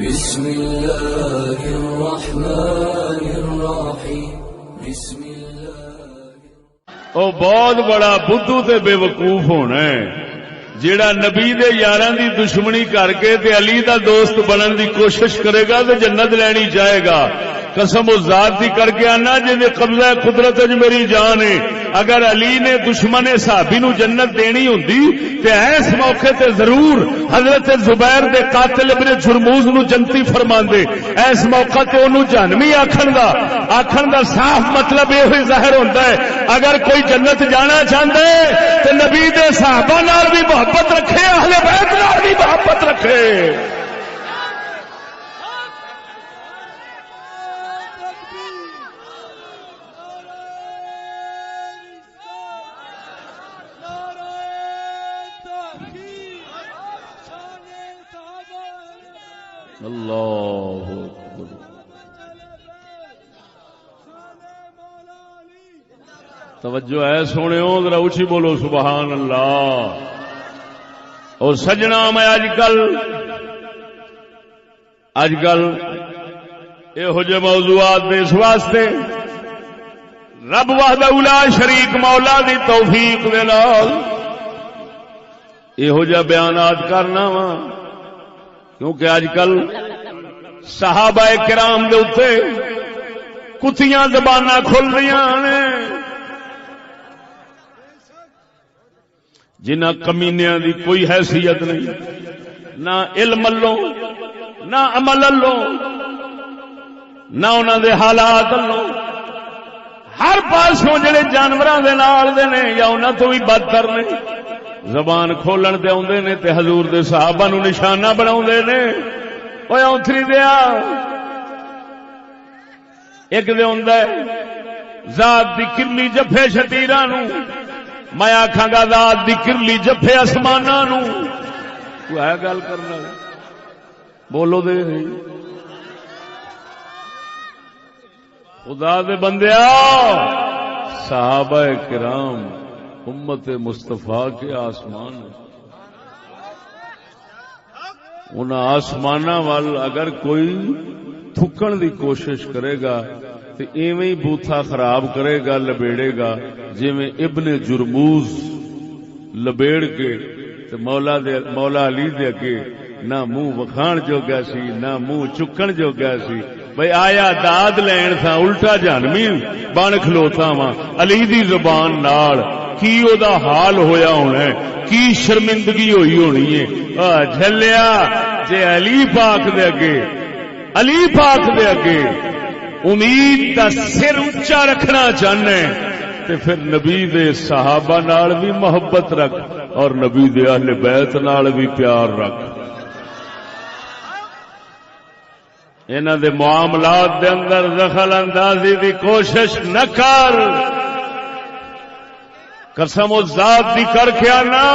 بسم اللہ الرحمن الرحیم بسم اللہ۔ او بہت بڑا بدھو تے بے وقوف ہونا ہے جیڑا نبی دے یاراں دی دشمنی کر کے تے علی دا دوست بنن دی کوشش کرے گا تے جنت لینی جائے گا۔ قسم و ذات دی کر کے آنا جے قبضہ قدرت وچ میری جان ہے، اگر علی نے دشمن صحابی نو جنت دینی ہوندی تے اس موقع تے ضرور حضرت زبیر دے قاتل ابن جرموز نو جنتی فرماندے، اس موقع تے اونوں جہنمی آکھن دا صاف مطلب یہ ہوئی ظاہر ہوندا ہے اگر کوئی جنت جانا چاہندا ہے تے نبی دے صحابہ نال بھی محبت رکھے، اہل بیت نال بھی محبت رکھے۔ اللہ اکبر۔ توجہ ہے سونےو، ذرا اونچی بولو سبحان اللہ۔ اور سجنا میں اج کل یہو جے موضوعات دے اس واسطے رب وحدہ لا شریک مولا دی توفیق دے نال یہو جے بیانات کرنا وا، کیونکہ اج کل صحابہ کرام دے اوتے کتیاں زباناں کھل رہی نے، جنہ کمینیاں دی کوئی حیثیت نہیں، نہ علم لو نہ عمل لو نہ انہاں دے حالات لو، ہر پاسوں جڑے جانوراں دے نال دے نے یا انہاں تو بھی بدتر نے، زبان کھولن تے اوندے نے تے حضور دے صحابہ نو نشانہ بناوندے نے۔ اوے اونتری دیا ایک دے ہوندا ہے ذات دی کرلی جفے شتیراں نو، میں آکھاں گا ذات دی کرلی جفے آسماناں نو۔ کوئی ہے گل کرنا؟ بولو دے خدا دے بندیا، صحابہ کرام امت مصطفیٰ کے آسمان، ان آسمانہ وال اگر کوئی تھکن دی کوشش کرے گا تو ایویں ہی بوتھا خراب کرے گا، لبیڑے گا، جویں ابن جرموز لبیڑ کے تو مولا علی دے اگے نہ منہ وکھان جوگا سی نہ منہ چکن جوگا سی۔ بھئی آیا داد لین تھا، الٹا جہنمی بن کھلوتا وا علی دی زبان نال، کی او دا حال ہویا ہونا ہے، کی شرمندگی ہوئی ہونی ہے۔ جھلیا جے علی پاک دے اگے امید دا سر اونچا رکھنا چاہنا ہے تے پھر نبی دے صحابہ نال بھی محبت رکھ اور نبی دے اہل بیت نال بھی پیار رکھ۔ انہاں دے معاملات دے اندر دخل اندازی دی کوشش نہ کر۔ قسم و ذات دی کر کے آنا،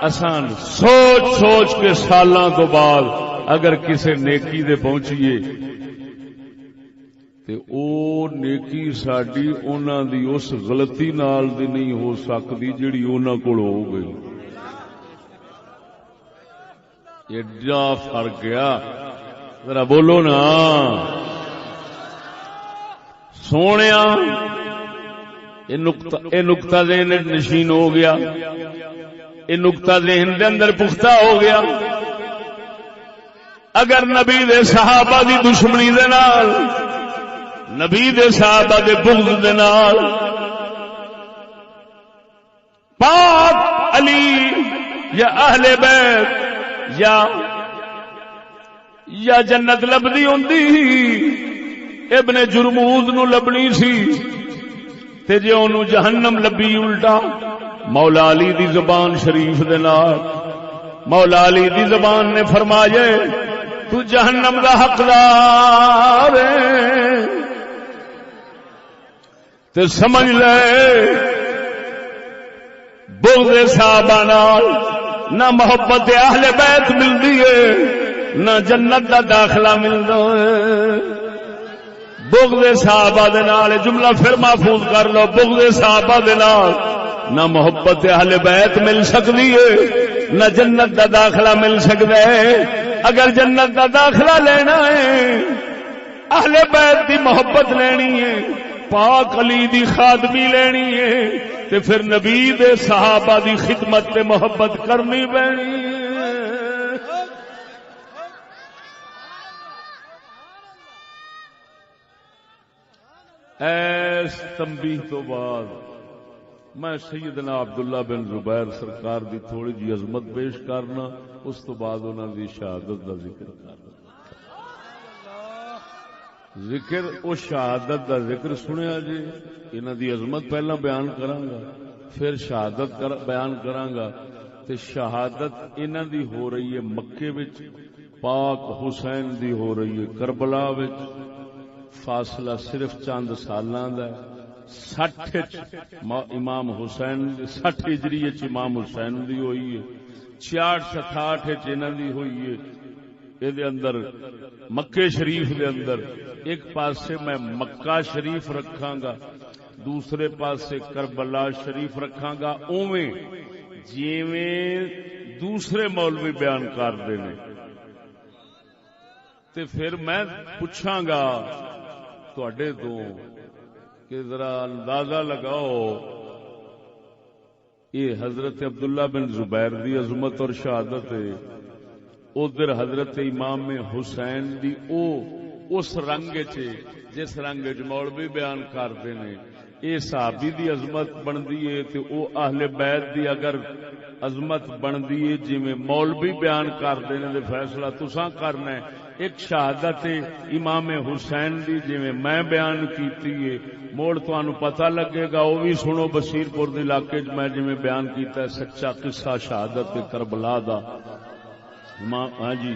آسان سوچ کے سالاں تو بعد اگر کسی نیکی دے پہنچیے تے او نیکی ساڈی انہاں دی اس غلطی نال دی نہیں ہو سکتی جڑی انہاں کول ہو گئی۔ ایڈا فرق گیا، ذرا بولو نا سونیا۔ یہ نقطہ ذہن نشین ہو گیا، یہ نقطہ ذہن دے اندر پختہ ہو گیا۔ اگر نبی دے صحابہ دی دشمنی دے نال، نبی دے صحابہ دے بغض دے نال پاک علی یا اہل بیت یا جنت لبدی ہوندی، ابن جرموز نو لبنی سی تے جے اونوں جہنم لبی الٹا۔ مولا علی دی زبان شریف دے نال مولا علی دی زبان نے فرمایا تو جہنم دا حقدار ہے، تے سمجھ لے بغض صحابہ نال نہ محبت اہل بیت ملدی ہے نہ جنت دا داخلہ ملدا ہے۔ بغض صحابہ دے نال جملہ پھر محفوظ کر لو، بغض صحابہ دے نال نہ محبت اہل بیت مل سکتی ہے نہ جنت دا داخلہ مل سکتا ہے۔ اگر جنت کا داخلہ لینا ہے، اہل بیت دی محبت لینی ہے، پاک علی دی خادمی لینی ہے، تے پھر نبی دے صحابہ دی خدمت تے محبت کرنی پینی ہے۔ ایس تنبیہ تو بعد میں سیدنا عبداللہ بن زبیر سرکار دی تھوڑی جی عظمت پیش کرنا، اس تو بعد انہوں دی شہادت دا ذکر کرنا۔ ذکر او شہادت دا ذکر سنیا جی، انہوں دی عظمت پہلا بیان کرانگا، پھر شہادت بیان کرانگا۔ تے شہادت انہوں دی ہو رہی ہے مکے وچ، پاک حسین دی ہو رہی ہے کربلا وچ، فاصلہ صرف چند سالاں دا ہے۔ 60 امام حسین 60 ہجری امام حسین دی ہوئی ہے، 66 68 انہاں دی ہوئی ہے۔ اے دے اندر مکے شریف دے اندر ایک پاسے میں مکہ شریف رکھاں گا، دوسرے پاسے کربلا شریف رکھاں گا، اوویں جیویں دوسرے مولوی بیان کردے نے۔ تے پھر میں پوچھاں گا تواڈے تو کہ ذرا اندازہ لگاؤ یہ حضرت عبداللہ بن زبیر دی عظمت اور شہادت ہے، ادھر حضرت امام حسین دی اس رنگ جس رنگ مولوی بیان کرتے ہیں، یہ صحابی دی عظمت بندی ہے تے او اہل بیت دی اگر عظمت بندی ہے جی مولوی بیان کرتے ہیں تے فیصلہ تساں کرنا ہے۔ ایک شہادت امام حسین دی جی میں بیان کیتی ہے، موڑ تانوں پتہ لگے گا، وہ بھی سنو بشیر پور دے علاقے میں جی بیان کیتا ہے سچا قصہ شہادت کربلا دا۔ ہاں جی،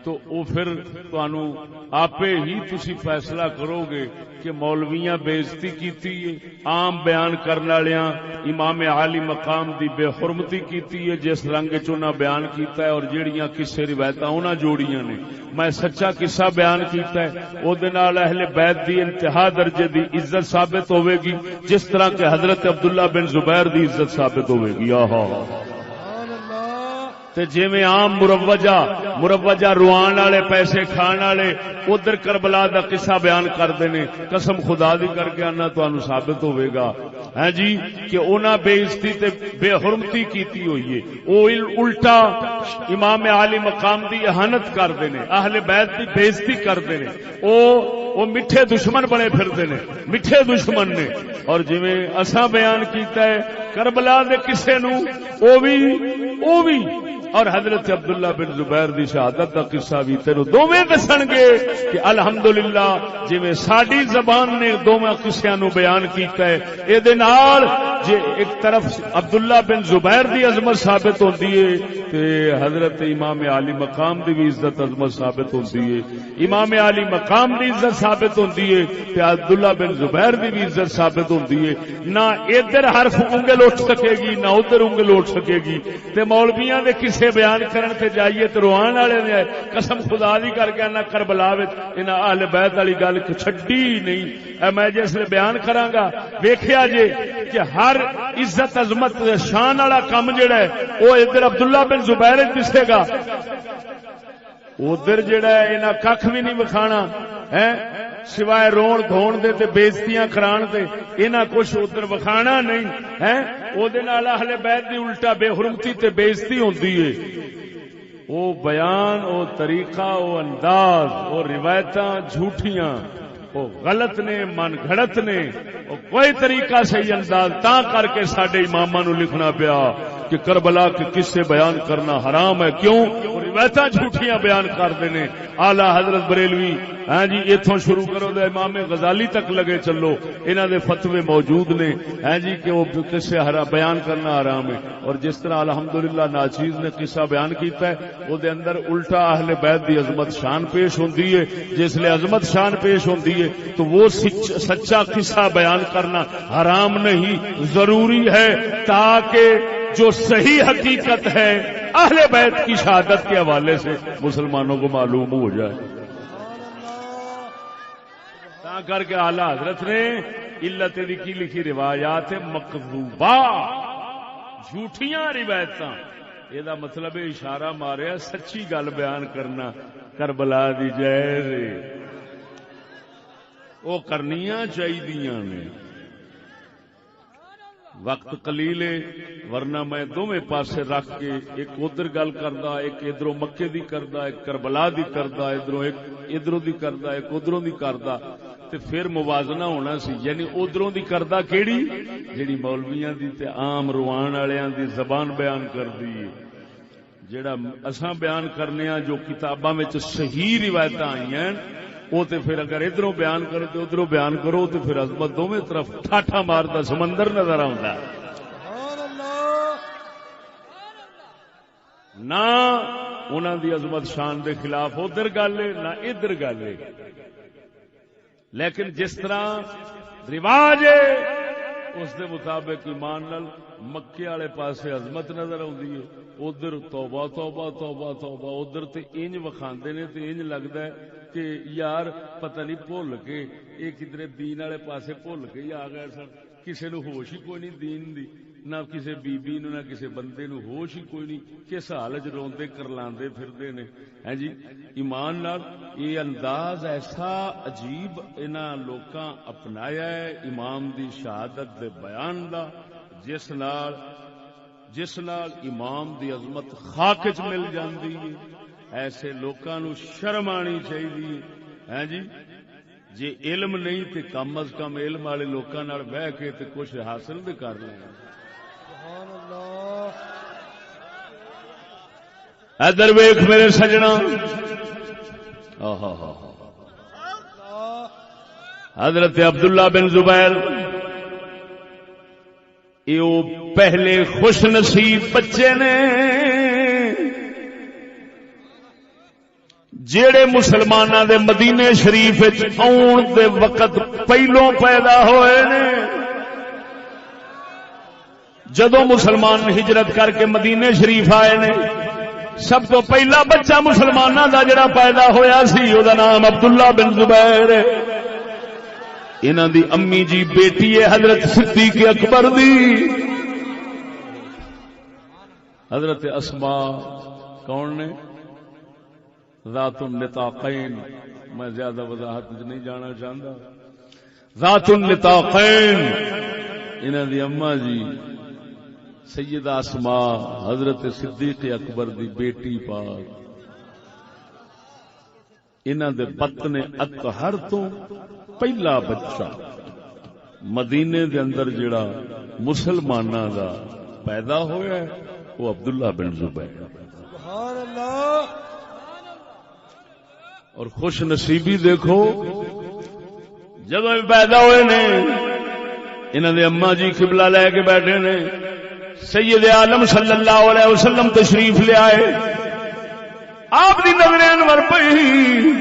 تو وہ پھر تانوں آپے ہی تسی فیصلہ کرو گے کہ مولویاں بےزتی کیتی ہے، عام بیان کرنے والیاں امام عالی مقام دی بے حرمتی کیتی ہے جس رنگ وچ انہاں بیان کیتا ہے، اور جیڑیاں قصے روایتاں انہاں جوڑیاں نے۔ میں سچا قصہ بیان کیتا ہے، او دے نال اہل بیت دی انتہا درجے دی عزت ثابت ہوے گی، جس طرح کہ حضرت عبداللہ بن زبیر دی عزت ثابت ہوے گی۔ آہا تے جویں عام مروجہ روان والے پیسے کھان والے ادھر کربلا دا قصہ بیان کردے نے، قسم خدا دی کر کے آنا تانوں ثابت ہوے گا ہاں جی کہ انہاں بے عزتی تے بے حرمتی کیتی ہوئی ہے، او الٹا امام عالی مقام دی اہانت کردے نے، اہل بیت دی بے عزتی کردے نے، او میٹھے دشمن بنے پھردے نے، میٹھے دشمن نے۔ اور جویں اساں بیان کیتا ہے کربلا دے قصے نو او بھی اور حضرت عبداللہ بن زبیر دی شہادت کا قصہ بھی تینوں دوویں دسن گے کہ الحمدللہ جویں ساڈی زبان نے دوواں قصیاں نو بیان کیتا ہے، اے دے نال جے ایک طرف عبداللہ بن زبیر دی عظمت ثابت ہوندی ہے تے حضرت امام عالی مقام دی بھی عزت عظمت ثابت ہوندی ہے، امام عالی مقام دی عزت ثابت ہوندی ہے تے عبداللہ بن زبیر دی بھی عزت ثابت ہوندی ہے۔ نہ ادھر حرف انگل اٹھ سکے گی نہ ادھر انگل اٹھ سکے گی، تے مولویاں دے کسے بیان کرن تے جائیے تے روان والے نے قسم خدا دی کر کے نہ کربلا وچ انہاں اہل بیت والی گل چھڈی نہیں۔ میں جس لے بیان کراں گا ویکھیا جے کہ ہر عزت عظمت شان والا کم جڑا ہے وہ ادھر عبداللہ بن زبیر دسے گا، ادھر جڑا ہے انہاں ککھ بھی نہیں وکھانا ہے سوائے رون دھون دے تے بےزتیاں کران دے، انہاں کچھ ادھر وکھانا نہیں ہے۔ او دے نال اہل بیت دی الٹا بے حرمتی تے بےزتی ہوندی ہے۔ او بیان او طریقہ او انداز او روایتاں جھوٹیاں او غلط نے من گھڑت نے، او کوئی طریقہ صحیح انداز تاں کر کے ساڈے اماماں نو لکھنا پیا کہ کربلا کے قصے بیان کرنا حرام ہے۔ کیوں؟ روایتاں جھوٹیاں بیان کرتے ہیں۔ اعلی حضرت بریلوی ہاں جی اتوں شروع کرو دے امام غزالی تک لگے چلو، انہاں دے فتوے موجود نے ہاں جی کہ وہ قصے بیان کرنا حرام ہے۔ اور جس طرح الحمدللہ ناچیز نے قصہ بیان کیتا ہے وہ دے اندر الٹا اہل بیت دی عظمت شان پیش ہوندی ہے، جس لئے عظمت شان پیش ہوندی ہے تو وہ سچا قصہ بیان کرنا حرام نہیں، ضروری ہے تاکہ جو صحیح حقیقت ہے اہل بیت کی شہادت کے حوالے سے مسلمانوں کو معلوم ہو جائے۔ تا کر کے اعلی حضرت نے علت لکھی روایات مکذوبہ جھوٹیاں روایتاں یہ مطلب اشارہ ماریا سچی گل بیان کرنا کربلا دی جائز وہ کرنیاں چاہیے نے. وقت قلیل ہے ورنہ میں دونوں پاسے رکھ کے ایک ادھر گل کردا ایک ادھروں مکے دی کردا ایک کربلا دی کردا ادھروں دی کردا ایک ادھروں دی کردا تے پھر موازنہ ہونا سی. یعنی ادھروں دی کردا کیڑی جیڑی مولویاں دی تے عام روان والیاں دی زبان بیان کردی ہے. جیڑا اساں بیان کرنے ہاں جو کتاباں وچ صحیح روایتاں آئیاں وہ تے پھر اگر ادھروں بیان کرو تے ادھروں بیان کرو تے پھر عظمت دونوں طرف ٹھاٹھا ماردا سمندر نظر آوندا ہے. نہ انہاں دی عظمت شان دے خلاف ادھر گل ہے نہ ادھر گل ہے. لیکن جس طرح رواج ہے اس دے مطابق ایمان نال مکے والے پاسے عظمت نظر آندی ہے. ادھر توبہ توبہ توبہ توبہ ادھر تے انج وکھاندے نے تے انج لگدا ہے کہ یار پتہ نہیں بھول کے یہ کدھر دین والے پاسے بھول کے ہی آ گئے سن. کسے نو ہوش ہی کوئی نہیں دین دی نہ کسے بی بی نو نہ کسے بندے نو ہوش ہی کوئی نہیں. کس حال وچ روندے کرلاندے پھردے نے. ہیں جی ایمان نال یہ انداز ایسا عجیب انہاں لوکاں اپنایا ہے امام دی شہادت دے بیان دا جس نال امام دی عظمت خاک وچ مل جاندی ہے. ایسے لوکاں نو شرم آنی چاہیے. ہیں جی جے علم نہیں تے کم از کم علم والے لوکاں نال بیٹھ کے تے کچھ حاصل بھی کر لیں. سبحان اللہ. ادھر ویکھ میرے سجنا حضرت عبداللہ بن زبیر یہ پہلے خوش نصیب بچے نے جیڑے مسلماناں دے مدینے شریف وچ آن دے وقت پہلوں پیدا ہوئے نے. جدوں مسلمان ہجرت کر کے مدینے شریف آئے نے سب تو پہلا بچہ مسلماناں دا جڑا پیدا ہویا سی او دا نام عبداللہ بن زبیر ہے. انہاں دی امی جی بیٹی ہے حضرت صدیق اکبر دی. حضرت اسماء کون نے؟ ذات النطاقین. میں زیادہ وضاحت نہیں جانا چاہتا. ذات النطاقین انہاں دی اما جی سیدہ اسماء حضرت صدیق اکبر دی بیٹی پاک. انہاں دے بطن اطہر تو پہلا بچہ مدینے دے اندر جڑا مسلماناں دا پیدا ہویا ہے وہ عبداللہ بن زبیر. سبحان اللہ. اور خوش نصیبی دیکھو جب پیدا ہوئے نے انہاں دے اما جی قبلہ لے کے بیٹھے نے. سید عالم صلی اللہ علیہ وسلم تشریف لے آئے. آپ دی نظر انور پئی.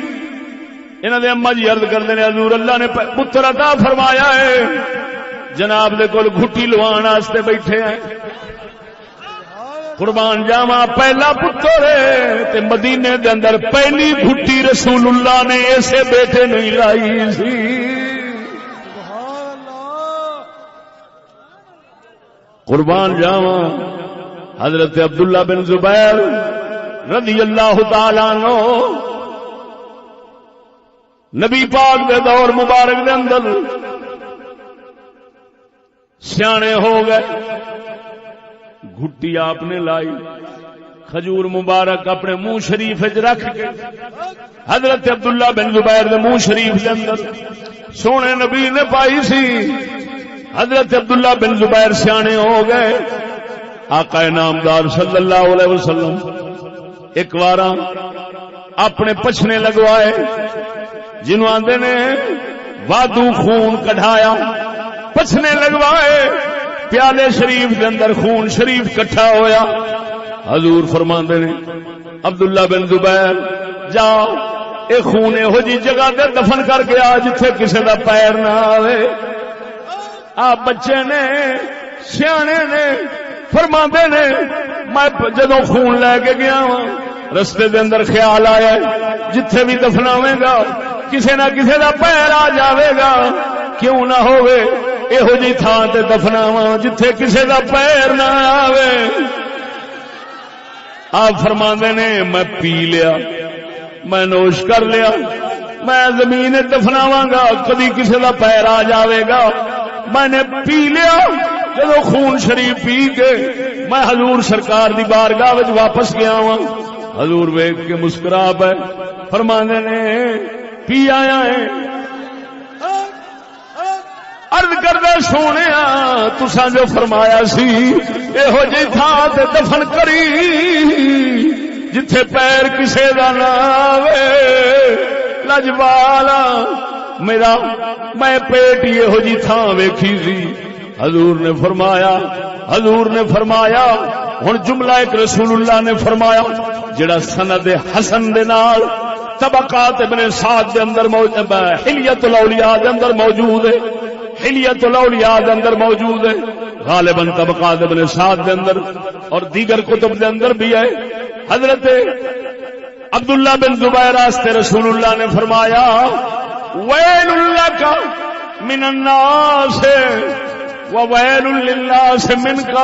انہاں دے اما جی عرض کردے نے حضور اللہ نے پتر عطا فرمایا ہے جناب دے کول گھٹی لوان واسطے بیٹھے ہیں. قربان جاواں پہلا پتر ہے تے مدینے دے اندر پہلی گھٹی رسول اللہ نے ایسے بیٹے نہیں لائی سی. قربان جاواں حضرت عبداللہ بن زبیر رضی اللہ تعالی عنہ نبی پاک دے دور مبارک دے اندر سیانے ہو گئے. گھٹی آپ نے لائی کھجور مبارک اپنے منہ شریف وچ رکھ کے حضرت عبداللہ بن زبیر دے منہ شریف دے اندر سونے نبی نے پائی سی. حضرت عبداللہ بن زبیر سیانے ہو گئے. آقا نامدار صلی اللہ علیہ وسلم ایک بار اپنے پچھنے لگوائے جنہوں آندے نے وادو خون کڈھایا. پچھنے لگوائے پیالے شریف کے اندر خون شریف کٹھا ہویا. حضور فرماندے نے عبداللہ بن زبیر جا اے خون ہو جی جگہ تے دفن کر کے آ جتھے کسے دا پیر نہ آوے. آپ بچے نے سیانے نے فرماندے نے میں جدوں خون لے کے گیا رستے دے اندر خیال آیا جتھے بھی دفناویں گا کسے نہ کسے دا پیر آ جاوے گا کیوں نہ ہوئے یہو جی تھان تے دفناواں جتھے کسے دا پیر نہ آوے. آپ فرماندے نے میں پی لیا، میں نوش کر لیا، میں زمین دفناواں گا، کبھی کسی دا پیر آ جاوے گا، میں نے پی لیا۔ جدو خون شریف پی کے میں حضور سرکار دی بارگاہ وچ واپس گیا ہوں، حضور ویکھ کے مسکرا پے، فرماندے نے پی آیا ہے۔ عرض کردے سونے تساں جو فرمایا سی یہو جی تھان تے دفن کری جتھے پیر کسے دا نہ آوے، لجوالا میرا میں پیٹ یہو جی تھان ویکھی سی۔ حضور نے فرمایا ہن جملہ ایک رسول اللہ نے فرمایا جڑا سند حسن دے نال طبقات ابن سعد دے اندر موجود، حلیت الاولیاء دے اندر موجود ہے، حلیت الاولیاء دے اندر موجود ہے، غالباً طبقات ابن سعد دے اندر اور دیگر کتب دے اندر بھی ہے۔ حضرت عبداللہ بن زبیر واسطے رسول اللہ نے فرمایا ویل لک من الناس وویل للناس منک۔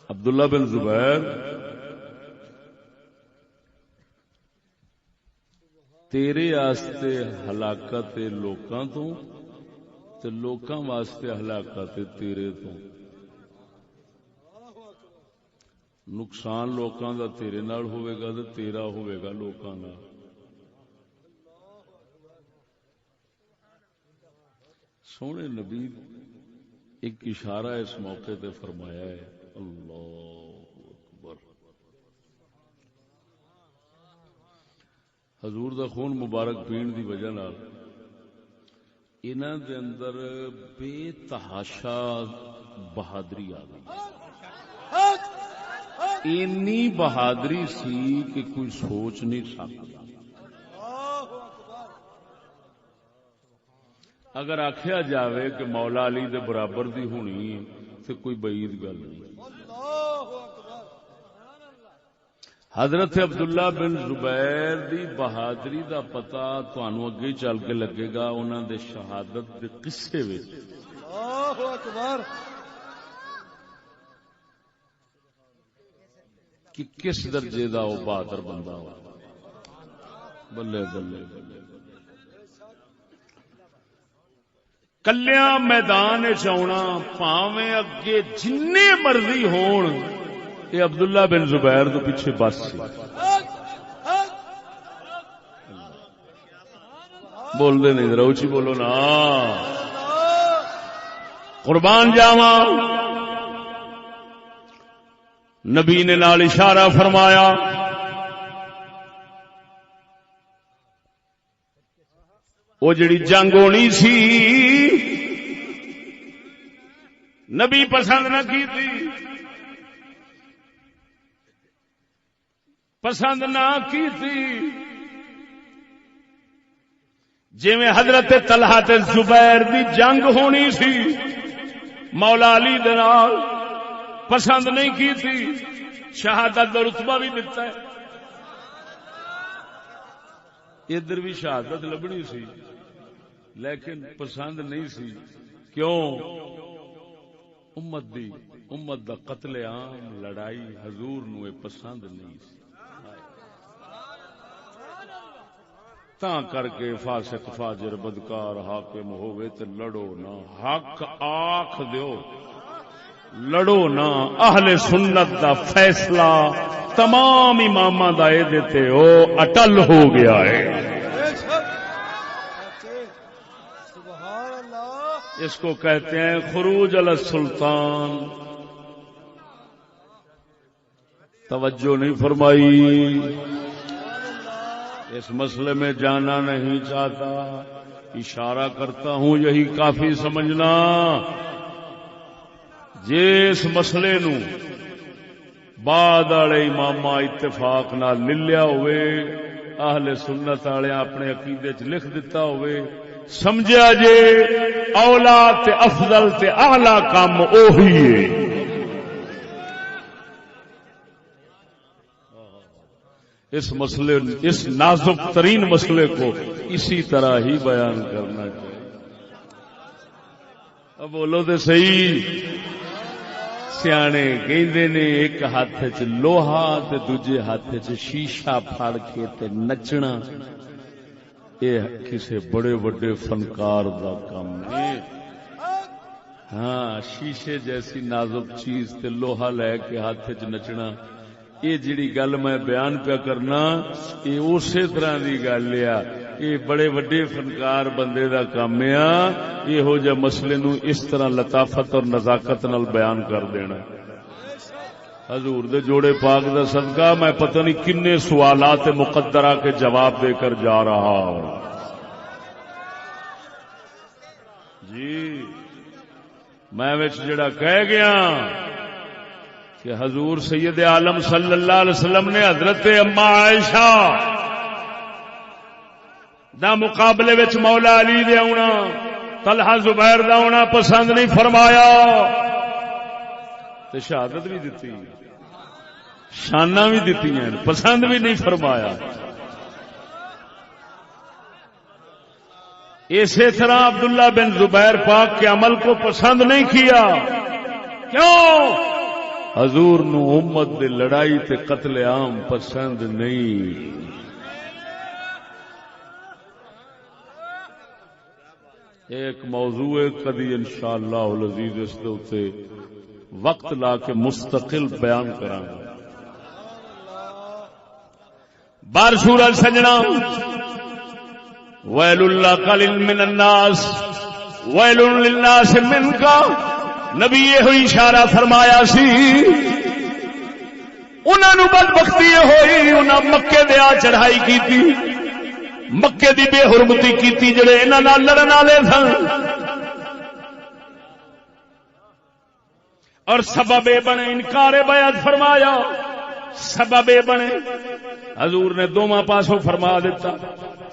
عبداللہ بن زبیر تیرے واسطے ہلاکت لوکاں تو تے لوکاں واسطے ہلاکت تیرے تو۔ نقصان لوکاں دا تیرے نال ہوئے گا تے تیرا ہوئے گا لوکاں نال۔ سونے نبی ایک اشارہ اس موقع تے فرمایا ہے، اللہ اکبر۔ حضور دا خون مبارک پین دی وجہ نال انہاں دے اندر بے تحاشا بہادری آ گئی، اینی بہادری سی کہ کوئی سوچ نہیں سکتا۔ اگر آخیا جاوے کہ مولا علی دے برابر دی ہونی تو کوئی بعید گل نہیں۔ حضرت عبداللہ بن زبیر دی بہادری دا پتہ تانوں اگے چل کے لگے گا انہاں دے شہادت دے قصے وچ۔ اللہ اکبر۔ کہ کس درجے دا او بہادر بندہ ہو، بلے بلے بلے۔ کلیاں میدان چاؤنا پاویں اگے جننے مرضی ہون، یہ عبداللہ بن زبیر تو پیچھے بس سی۔ بول دے نہیں ذرا اونچی بولو نا، قربان جاواں۔ نبی نے نال اشارہ فرمایا وہ جڑی جنگ ہونی سی نبی پسند نہ کی تھی، پسند نہ کی تھی۔ جویں حضرت طلحہ تے زبیر دی جنگ ہونی سی مولا علی دے نال پسند نہیں کی تھی، شہادت دا رتبہ بھی دتا ہے، ادھر بھی شہادت لبنی سی لیکن پسند نہیں سی۔ کیوں؟ امت دا قتل عام لڑائی حضور نو پسند نہیں سی، تاں کر کے فاسق فاجر بدکار حاکم ہوئے تے لڑو نہ، حق آکھ دیو لڑو نہ۔ اہل سنت دا فیصلہ تمام اماماں دا اے دیتے او اٹل ہو گیا ہے۔ اس کو کہتے ہیں خروج علی السلطان۔ توجہ نہیں فرمائی، اس مسئلے میں جانا نہیں چاہتا، اشارہ کرتا ہوں یہی کافی سمجھنا۔ جس مسئلے نو بعد والے امام اتفاق نال لیا ہوئے، اہل سنت والے اپنے عقیدے چ لکھ دیتا ہوئے، سمجھا جے اولا تے افضل تے اعلی کام اوہی ہے۔ اس مسئلے، اس نازک ترین مسئلے کو اسی طرح ہی بیان کرنا چاہیے۔ اب بولو تو صحیح، سیانے کہندے نے ایک ہاتھ چ لوہا تے دوجے ہاتھ چ شیشہ پھڑ کے تے نچنا یہ کسے بڑے بڑے فنکار دا کام نہیں. ہاں شیشے جیسی نازک چیز تے لوہا لے کے ہاتھ چ نچنا یہ جڑی گل میں بیان پیا کرنا یہ اسی طرح دی گل ہے. یہ بڑے وڈے فنکار بندے دا کام ہے یہو جہ مسئلے نو اس طرح لطافت اور نزاکت نال بیان کر دینا. حضور دے جوڑے پاک دا صدقہ میں پتہ نہیں کنے سوالات مقدرہ کے جواب دے کر جا رہا ہوں. جی میں وچ جڑا کہہ گیا کہ حضور سید عالم صلی اللہ علیہ وسلم نے حضرت اما عائشہ دا مقابلے وچ مولا علی دے آنا طلحہ زبیر دا آنا پسند نہیں فرمایا تے شہادت بھی دتی شانہ بھی دتی ہیں پسند بھی نہیں فرمایا. اسی طرح عبداللہ بن زبیر پاک کے عمل کو پسند نہیں کیا. کیوں؟ حضور نو امت دے لڑائی تے قتل عام پسند نہیں. ایک موضوع کدی انشاءاللہ العزیز اس دے اوتے وقت لا کے مستقل بیان کراں گا. بار سورج سجنا ویل لک من الناس ویل للناس منک. نبی یہ اشارہ فرمایا سی انہاں نو بدبختی ہوئی انہاں مکے دے آ چڑھائی کیتی مکے دی بے حرمتی کیتی جڑے انہاں نال لڑن والے سن اور سبب بنے انکار بیعت فرمایا. سبب بنے حضور نے دوواں پاسوں فرما دیتا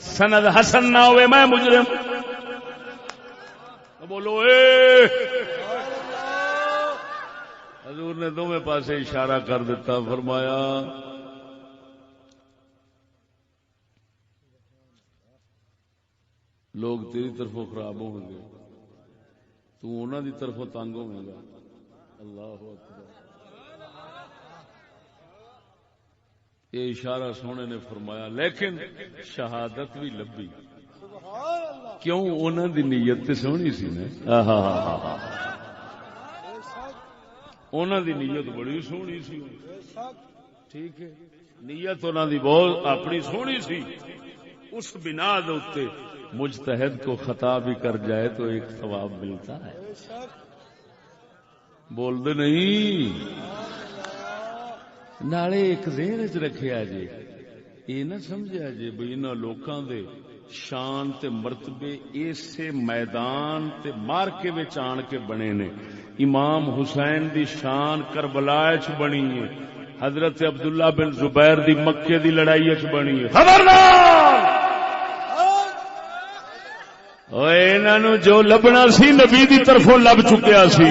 سند حسن نہ ہوئے میں مجرم. بولو اے حضور نے دونوں پاسے اشارہ کر دیتا فرمایا لوگ تیری طرفوں خراب ہوں گے تو انہاں دی طرفوں تنگ ہوے گا. اللہ اکبر. یہ اشارہ سونے نے فرمایا لیکن شہادت بھی لبھی. کیوں؟ انہاں دی نیت تے سونی سی نا. انہاں دی نیت بڑی سونی سی. ٹھیک ہے نیت انہاں دی بہت اپنی سونی سی. اس بنا دے اوتے مجتہد کو خطا بھی کر جائے تو ایک ثواب ملتا ہے. بول دے نہیں نالے ایک ذہن چ رکھیا جی یہ نہ سمجھا جی بھئی انہاں لوکاں دے شان تے مرتبے اسے میدان تے مارکے وچ آن کے بنے نے. امام حسین دی شان کربلا وچ بنی ہے. حضرت عبداللہ بن زبیر دی مکے دی لڑائی وچ بنی ہے. خبردار اوے انہاں نو جو لبنا سی نبی دی طرفوں لب چکیا سی.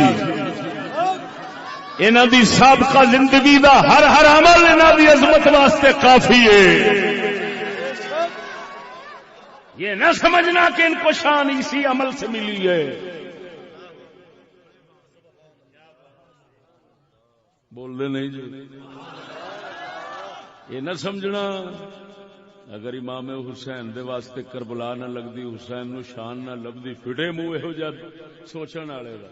انہاں دی سابقہ زندگی دا ہر ہر عمل انہاں دی عظمت واسطے کافی ہے. یہ نہ سمجھنا کہ ان کو شان اسی عمل سے ملی ہے. بول دے نہیں جی. یہ نہ سمجھنا اگر امام حسین دے واسطے کربلا نہ لگدی حسین نو شان نہ لبدی پھٹے منہ یہو جا سوچن والے دا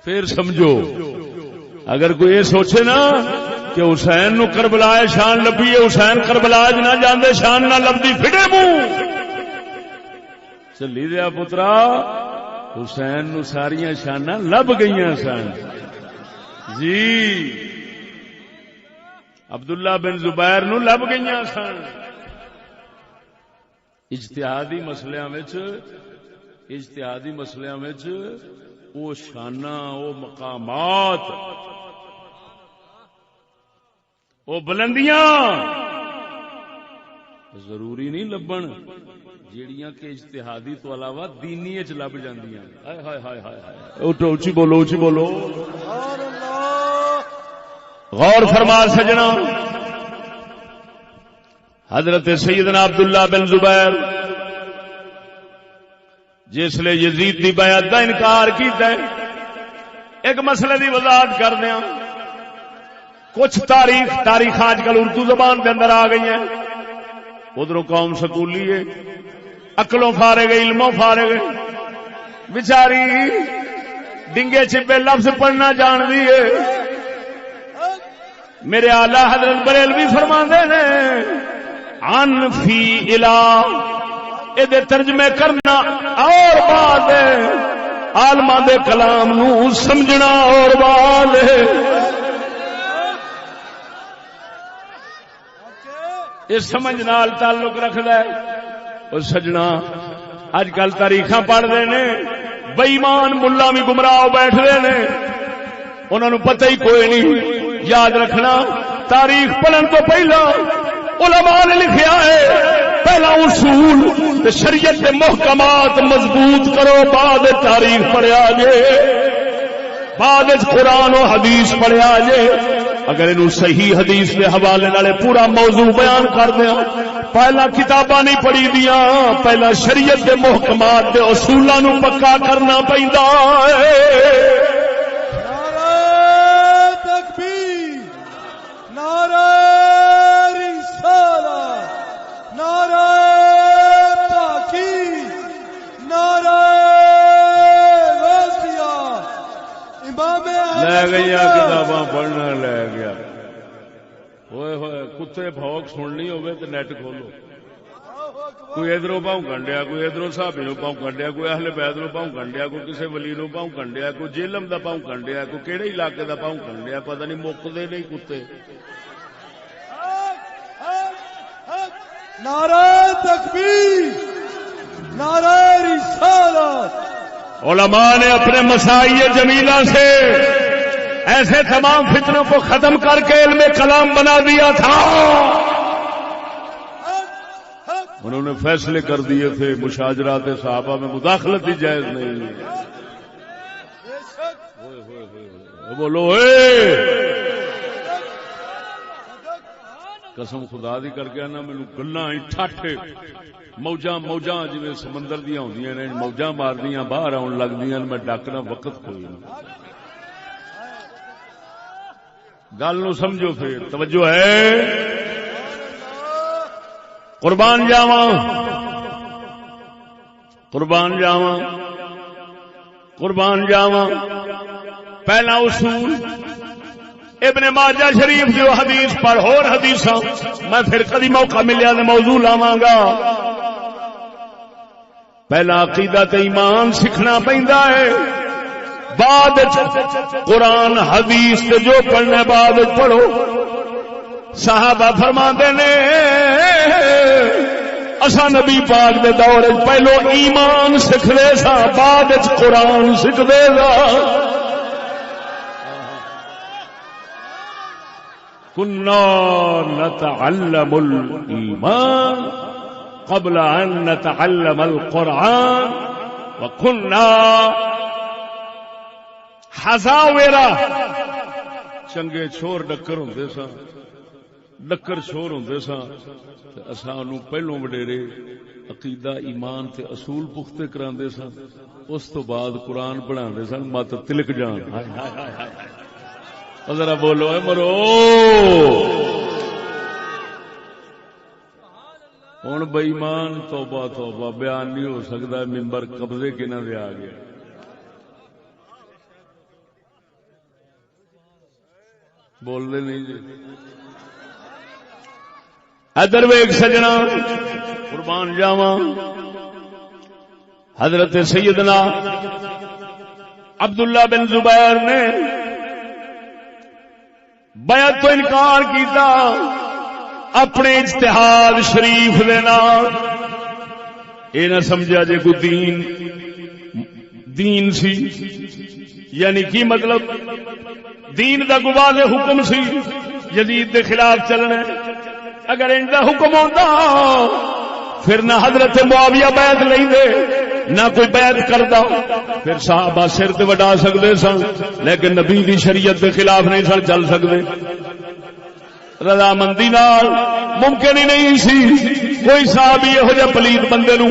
پھر سمجھو. اگر کوئی یہ سوچے نا کہ حسین نو کربلا شان لبی ہے حسین کربلا نہ جاندے شان نہ لبدی پھٹے منہ چلی دیا پترا. حسین نو ساریاں شاناں لب گئیاں سن جی. عبداللہ بن زبیر نو لب گئیاں سن. اجتہادی مسلیاں وچ وہ شاناں وہ مقامات وہ بلندیاں ضروری نہیں لبن جیڑیاں کہ اجتہادی تو علاوہ دینی وچ لب جاندیاں. ہائے ہائے ہائے ہائے اونچی بولو اونچی بولو. غور فرما سجنا حضرت سیدنا عبداللہ بن زبیر جس لے یزید دی بیعت دا انکار کیتا ہے ایک مسئلے کی وضاحت کر دیا. کچھ تاریخ آج کل اردو زبان کے اندر آ گئی ہیں. ادھروں قوم سکولی ہے، عقلوں فارغ ہے، علموں فارغ ہے، بیچاری ڈنگے چپے لفظ پڑھنا جان دی ہے. میرے آلہ حضرت بریلوی فرماندے نے عن فی الہ، یہ ترجمے کرنا اور بات ہے، عالماں دے کلام نو سمجھنا اور بات ہے. اس سمجھ نال تعلق رکھدا ہے. اور سجنا اج کل تاریخاں پڑھتے ہیں، بے ایمان ملا بھی گمراہ بیٹھ رہے ہیں، انہوں نے پتہ ہی کوئی نہیں. یاد رکھنا تاریخ پڑھن تو پہلا علماء نے لکھیا ہے، پہلا اصول تے شریعت کے محکمات مضبوط کرو، بعد تاریخ پڑھیا جے، بعد قرآن و حدیث پڑھیا جے. اگر انہوں صحیح حدیث کے حوالے نالے پورا موضوع بیان کر دیا، پہلا کتاباں نہیں پڑھی دیا، پہلا شریعت کے محکمات کے اصولوں نو پکا کرنا پیندا ہے. نعرہ تکبیر، نعرہ رسالت، نعرہ تحقیق، نعرہ غوثیہ. امام لے گیا کتاباں پڑھنا لے گیا. ہوئے ہوئے کتے بھوک سننی ہوئے تو نیٹ کھولو. کوئی ادھروں بھونکن ڈیا، کوئی ادھروں صحابی نو بھونکن ڈیا، کوئی اہل بیت نو بھونکن ڈیا، کوئی کسی ولی نو بھونکن ڈیا، کوئی جہلم دا بھونکن ڈیا، کوئی کہڑے علاقے دا بھونکن ڈیا. پتہ نہیں مکدے نہیں کتے. نعرہ تکبیر، نعرہ رسالت. علماء نے اپنے مسائی جمیلہ سے ایسے تمام فتنوں کو ختم کر کے علم کلام بنا دیا تھا. انہوں نے فیصلے کر دیے تھے مشاجرات صحابہ میں مداخلت ہی جائز نہیں. بولو قسم خدا دی کر کے نا مینوں گلاں ٹھاٹھے موجاں جی سمندر دیا ہوندیاں نے، موجاں ماردیاں باہر آن لگدیاں، میں ڈاکنا وقت کوئی نہیں. گل نو سمجھو پھر توجہ ہے. قربان جاواں پہلا اصول ابن ماجہ شریف جو حدیث پر اور حدیثاں میں پھر کدی موقع ملیا تو موضوع لاواں گا. پہلا عقیدہ تے ایمان سیکھنا پیندا ہے، بعد قرآن حدیث تے جو پڑھنے بعد پڑھو. صحابہ فرماندے نے اساں نبی پاک دے دور پہلو ایمان سکھدے سا، بعد قرآن سکھدے سا. كنا نتعلم الإيمان قبل أن نتعلم القرآن وكنا حزاورا. چنگے چھور ڈکر ہوندے سا، ڈکر چھور ہوندے سا، اساں نو پہلوں وڈیرے عقیدہ ایمان تے اصول پختے کراندے سا، اس تو بعد قرآن پڑھاندے سن. مت تلک جان ذرا بولو اے مرو. ہوں بے ایمان توبہ توبہ بیان نہیں ہو سکتا، ممبر قبضے کنہ دے آ گیا. بول دے نہیں جی. ادھر ویگ سجنا قربان جاواں، حضرت سیدنا عبداللہ بن زبیر نے بیعت تو انکار کیتا اپنے اجتہاد شریف دے نال. اے نہ سمجھا جے کوئی دین سی، یعنی کی مطلب دین دا گواہ حکم سی یزید دے خلاف چلنا. اگر ان دا حکم ہوتا پھر نہ حضرت معاویہ بیعت لیندے نہ کوئی بیعت کردا، پھر صحابہ سر تے وڈا سکدے سن، لیکن نبی دی شریعت دے خلاف نہیں سن چل سکدے. رضامندی نال ممکن ہی نہیں سی کوئی صحابی یہو جہ پلیت بندے نو